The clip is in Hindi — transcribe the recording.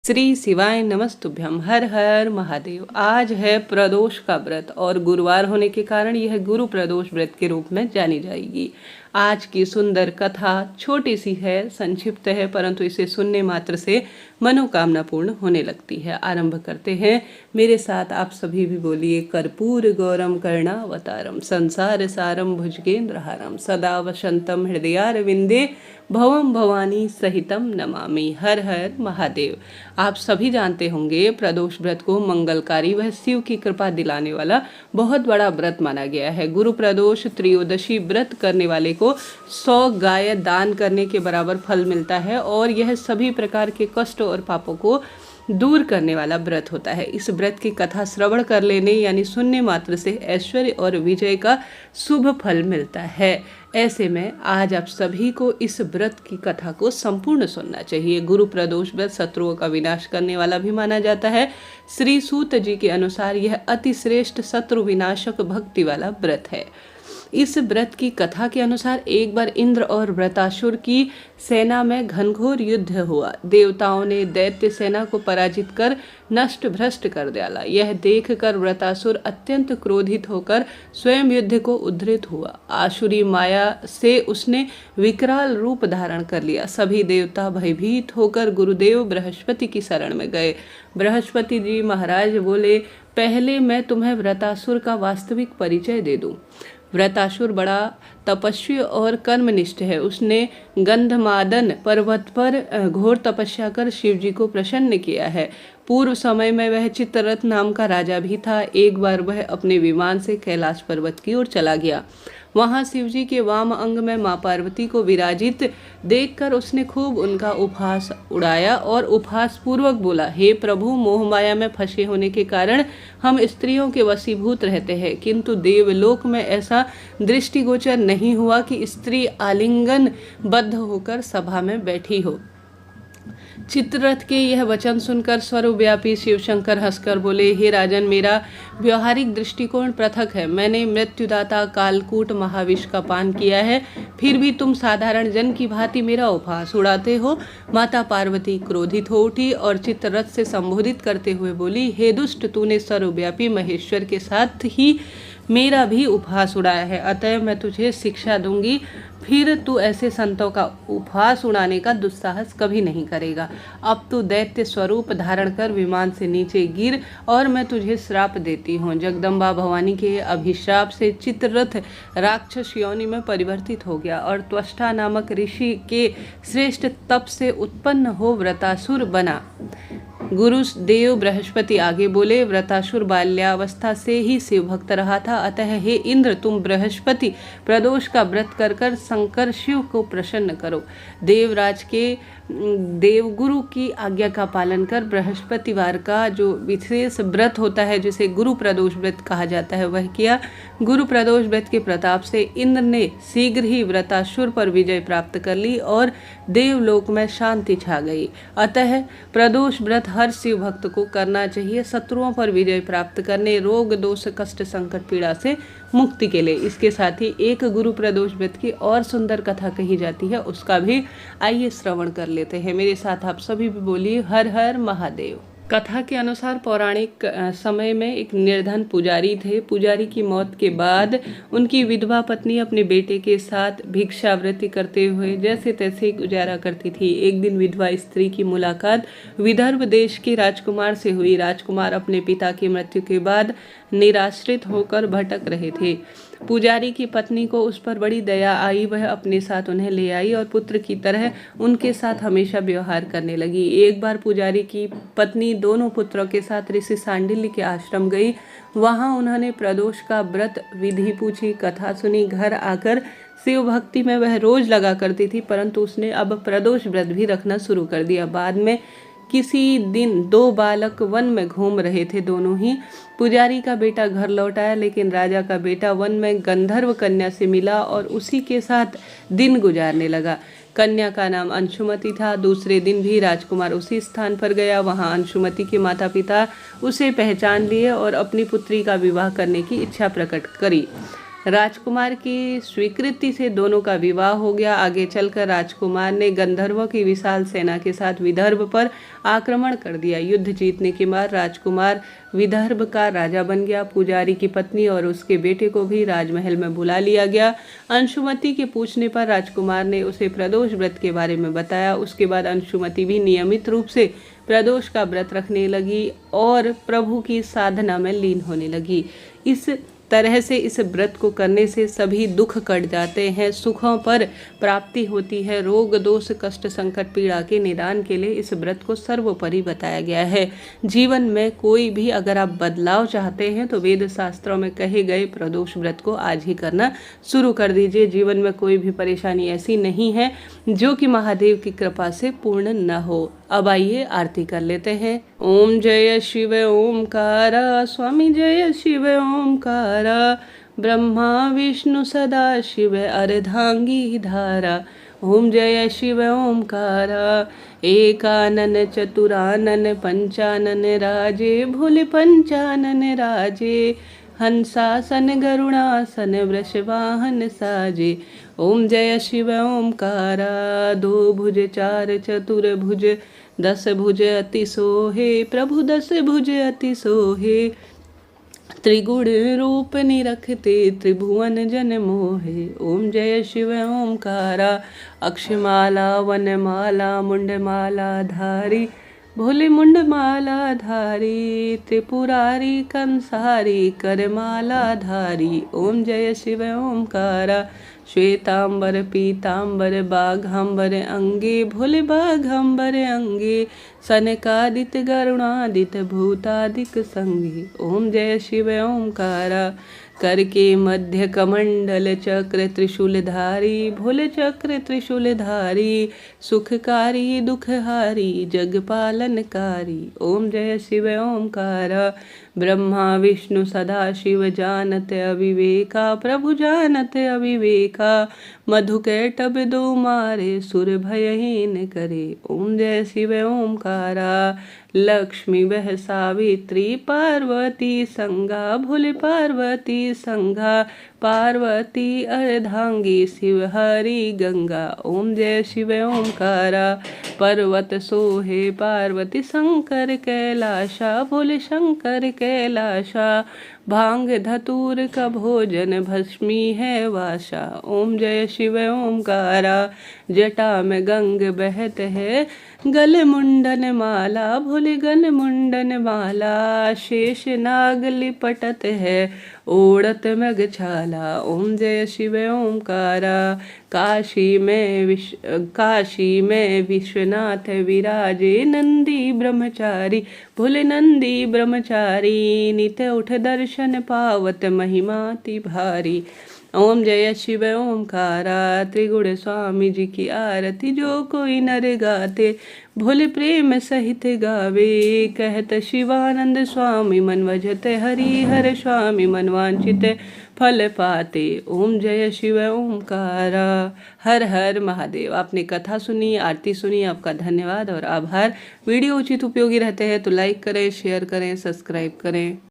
श्री शिवाय नमस्तुभ्यम। हर हर महादेव। आज है प्रदोष का व्रत और गुरुवार होने के कारण यह गुरु प्रदोष व्रत के रूप में जानी जाएगी। आज की सुंदर कथा छोटी सी है, संक्षिप्त है, परंतु इसे सुनने मात्र से मनोकामना पूर्ण होने लगती है। आरंभ करते हैं। मेरे साथ आप सभी भी बोलिए। कर्पूर गौरम कर्णावतारम संसार सारम भुजगेंद्रहारम सदा वसंतम हृदयारविंदे भवम भवानी सहितम नमामि। हर हर महादेव। आप सभी जानते होंगे प्रदोष व्रत को मंगलकारी व शिव की कृपा दिलाने वाला बहुत बड़ा व्रत माना गया है। गुरु प्रदोष त्रयोदशी व्रत करने वाले को 100 गाय दान करने के बराबर फल मिलता है और यह सभी प्रकार के कष्ट और पापों को दूर करने वाला व्रत होता है। इस व्रत की कथा श्रवण कर लेने यानी सुनने मात्र से ऐश्वर्य और विजय का शुभ फल मिलता है। ऐसे में आज आप सभी को इस व्रत की कथा को संपूर्ण सुनना चाहिए। गुरु प्रदोष व्रत शत्रुओं का विनाश करने वाला भी माना जाता है। श्री सूत जी के अनुसार यह अति श्रेष्ठ शत्रु विनाशक भक्ति वाला व्रत है। इस व्रत की कथा के अनुसार एक बार इंद्र और वृत्रासुर की सेना में घनघोर युद्ध हुआ। देवताओं ने दैत्य सेना को पराजित कर नष्ट भ्रष्ट कर डाला। यह देखकर वृत्रासुर अत्यंत क्रोधित होकर स्वयं युद्ध को उद्धृत हुआ। आसुरी माया से उसने विकराल रूप धारण कर लिया। सभी देवता भयभीत होकर गुरुदेव बृहस्पति की शरण में गए। बृहस्पति जी महाराज बोले, पहले मैं तुम्हें वृत्रासुर का वास्तविक परिचय दे दूं। वृत्रासुर बड़ा तपस्वी और कर्मनिष्ठ है। उसने गंधमादन पर्वत पर घोर तपस्या कर शिव जी को प्रसन्न किया है। पूर्व समय में वह चित्ररथ नाम का राजा भी था। एक बार वह अपने विमान से कैलाश पर्वत की ओर चला गया। वहां शिवजी के वाम अंग में मां पार्वती को विराजित देखकर उसने खूब उनका उपहास उड़ाया और उपहास पूर्वक बोला, हे प्रभु, मोह माया में फंसे होने के कारण हम स्त्रियों के वशीभूत रहते हैं, किंतु देवलोक में ऐसा दृष्टिगोचर नहीं हुआ कि स्त्री आलिंगन बद्ध होकर सभा में बैठी हो। चित्ररथ के यह वचन सुनकर सर्वव्यापी शिवशंकर हंसकर बोले, हे राजन, मेरा व्यवहारिक दृष्टिकोण पृथक है। मैंने मृत्युदाता कालकूट महाविष का पान किया है, फिर भी तुम साधारण जन की भांति मेरा उपहास उड़ाते हो। माता पार्वती क्रोधित हो उठी और चित्ररथ से संबोधित करते हुए बोली, हे दुष्ट, तूने सर्वव्यापी महेश्वर के साथ ही मेरा भी उपहास उड़ाया है, अतः मैं तुझे शिक्षा दूंगी, फिर तू ऐसे संतों का उपहास उड़ाने का दुस्साहस कभी नहीं करेगा। अब तू दैत्य स्वरूप धारण कर विमान से नीचे गिर और मैं तुझे श्राप देती हूँ। जगदम्बा भवानी के अभिशाप से चित्ररथ राक्षस योनि में परिवर्तित हो गया और त्वष्टा नामक ऋषि के श्रेष्ठ तप से उत्पन्न हो वृत्रासुर बना। गुरुदेव बृहस्पति आगे बोले, वृत्रासुर बाल्यावस्था से ही शिव भक्त रहा था, अतः हे इंद्र, तुम बृहस्पति प्रदोष का व्रत कर कर शंकर शिव को प्रसन्न करो। देवराज के देवगुरु की आज्ञा का पालन कर बृहस्पतिवार का जो विशेष व्रत होता है, जिसे गुरु प्रदोष व्रत कहा जाता है, वह किया। गुरु प्रदोष व्रत के प्रताप से इंद्र ने शीघ्र ही वृत्रासुर पर विजय प्राप्त कर ली और देवलोक में शांति छा गई। अतः प्रदोष व्रत हर शिव भक्त को करना चाहिए, शत्रुओं पर विजय प्राप्त करने, रोग दोष कष्ट संकट पीड़ा से मुक्ति के लिए। इसके साथ ही एक गुरु प्रदोष व्रत की और सुंदर कथा कही जाती है, उसका भी आइए श्रवण कर लेते हैं। मेरे साथ आप सभी भी बोलिए, हर हर महादेव। कथा के अनुसार पौराणिक समय में एक निर्धन पुजारी थे। पुजारी की मौत के बाद उनकी विधवा पत्नी अपने बेटे के साथ भिक्षावृत्ति करते हुए जैसे तैसे गुजारा करती थी। एक दिन विधवा स्त्री की मुलाकात विदर्भ देश के राजकुमार से हुई। राजकुमार अपने पिता की मृत्यु के बाद निराश्रित होकर भटक रहे थे। पुजारी की पत्नी को उस पर बड़ी दया आई। वह अपने साथ उन्हें ले आई और पुत्र की तरह उनके साथ हमेशा व्यवहार करने लगी। एक बार पुजारी की पत्नी दोनों पुत्रों के साथ ऋषि सांडिल्य के आश्रम गई। वहां उन्होंने प्रदोष का व्रत विधि पूछी, कथा सुनी। घर आकर शिव भक्ति में वह रोज लगा करती थी, परंतु उसने अब प्रदोष व्रत भी रखना शुरू कर दिया। बाद में किसी दिन 2 बालक वन में घूम रहे थे। दोनों ही पुजारी का बेटा घर लौट आया, लेकिन राजा का बेटा वन में गंधर्व कन्या से मिला और उसी के साथ दिन गुजारने लगा। कन्या का नाम अंशुमति था। दूसरे दिन भी राजकुमार उसी स्थान पर गया। वहां अंशुमति के माता पिता उसे पहचान लिए और अपनी पुत्री का विवाह करने की इच्छा प्रकट करी। राजकुमार की स्वीकृति से दोनों का विवाह हो गया। आगे चलकर राजकुमार ने गंधर्वों की विशाल सेना के साथ विदर्भ पर आक्रमण कर दिया। युद्ध जीतने के बाद राजकुमार विदर्भ का राजा बन गया। पुजारी की पत्नी और उसके बेटे को भी राजमहल में बुला लिया गया। अंशुमति के पूछने पर राजकुमार ने उसे प्रदोष व्रत के बारे में बताया। उसके बाद अंशुमति भी नियमित रूप से प्रदोष का व्रत रखने लगी और प्रभु की साधना में लीन होने लगी। इस तरह से इस व्रत को करने से सभी दुख कट जाते हैं, सुखों पर प्राप्ति होती है। रोग दोष कष्ट संकट पीड़ा के निदान के लिए इस व्रत को सर्वोपरि बताया गया है। जीवन में कोई भी अगर आप बदलाव चाहते हैं तो वेद शास्त्रों में कहे गए प्रदोष व्रत को आज ही करना शुरू कर दीजिए। जीवन में कोई भी परेशानी ऐसी नहीं है जो कि महादेव की कृपा से पूर्ण न हो। अब आइए आरती कर लेते हैं। ओम जय शिव ओमकारा, स्वामी जय शिव ओमकारा, ब्रह्मा विष्णु सदा शिव अर्धांगी धारा। ओम जय शिव ओमकारा, एकानन चतुरानन पंचानन राजे, भोले पंचानन राजे, हंसासन गरुणासन वृषवाहन साजे। ओम जय शिव ओमकारा, दो भुज चार चतुर भुज, दस भुज अति सोहे, प्रभु दस भुज अति सोहे, त्रिगुण रूप निरखते त्रिभुवन जन मोहे। ओम जय शिव ओमकारा, अक्षमाला वनमाला मुंडमाला धारी, भोले मुंडमाला धारी, त्रिपुरारी कंसारी करमाला धारी। ओम जय शिव ओमकारा, श्वेतांबर पीतांबर बाघांबर अंगे, भोले बाघांबर अंगे, सनकादित गरुणादित भूतादिक संगे। ओम जय शिव ओमकारा, करके मध्य कमंडल चक्र त्रिशूलधारी, भोले चक्र त्रिशूलधारी, सुखकारी दुखहारी जगपालनकारी। ओम जय शिव ओमकारा, ब्रह्मा विष्णु सदा शिव जानत अविवेका, प्रभु जानत अविवेका, मधुकैटभ दो मारे सुर भयहीन करे। ओम जय शिव ओमकारा, लक्ष्मी वह सावित्री पार्वती संगा, भोले पार्वती संगा, पार्वती अर्धांगी शिव हरि गंगा। ओम जय शिव ओमकारा, पर्वत सोहे पार्वती शंकर कैलाशा, भोले शंकर कैलाशा, भांग धतूर का भोजन भस्मी है वाशा। ओम जय शिव ओमकारा, जटा में गंग बहत है, गल मुंडन माला, भोले गल मुंडन माला, शेष नाग लिपटत है, ओढ़त मगछाला। ओम जय शिव ओमकारा, काशी में विश्वनाथ विराजे, नंदी ब्रह्मचारी, भोले नंदी ब्रह्मचारी, नित उठ दर्शन पावत महिमाति भारी। ओम जय शिव ओमकारा, त्रिगुण स्वामी जी की आरती जो कोई नर गाते, भोले प्रेम सहित गावे, कहत शिवानंद स्वामी मन भजत हरि हर स्वामी मन वांछित फल पाते। ओम जय शिव ओमकारा। हर हर महादेव। आपने कथा सुनी, आरती सुनी, आपका धन्यवाद और आभार। वीडियो उचित उपयोगी रहते हैं तो लाइक करें, शेयर करें, सब्सक्राइब करें।